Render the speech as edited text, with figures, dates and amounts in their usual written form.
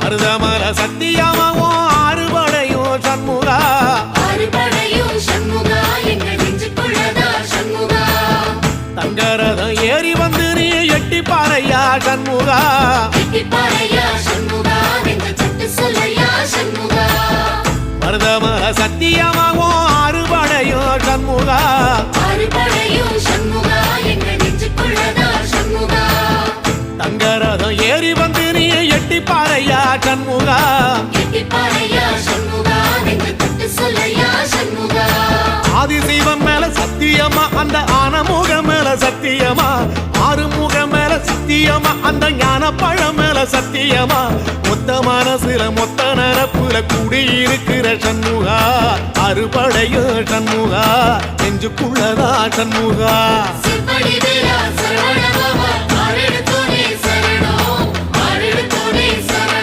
மருதமல சத்தியமாவோ அறுபடையும் சண்முகா தங்கரதம் ஏறி வந்து நீ எட்டி பாறையா சண்முகா மருதமல சத்தியமாவோ அறுபடையும் சண்முகா தங்கரதம் ஏறி வந்து நீ எட்டி பாறையா சண்முகா ஆதிசைவம் மேல சத்தியமா அந்த ஆனமுகம் மேல சத்தியமா ஆறுமுகம் மேல சத்தியமா அந்த ஞான பழம் மேல சத்தியமா மொத்த மனசுல மொத்த நரப்புல குடியிருக்கிற சண்முகா அறுபடையும் சண்முகா நெஞ்சுக்குள்ளதா சண்முகா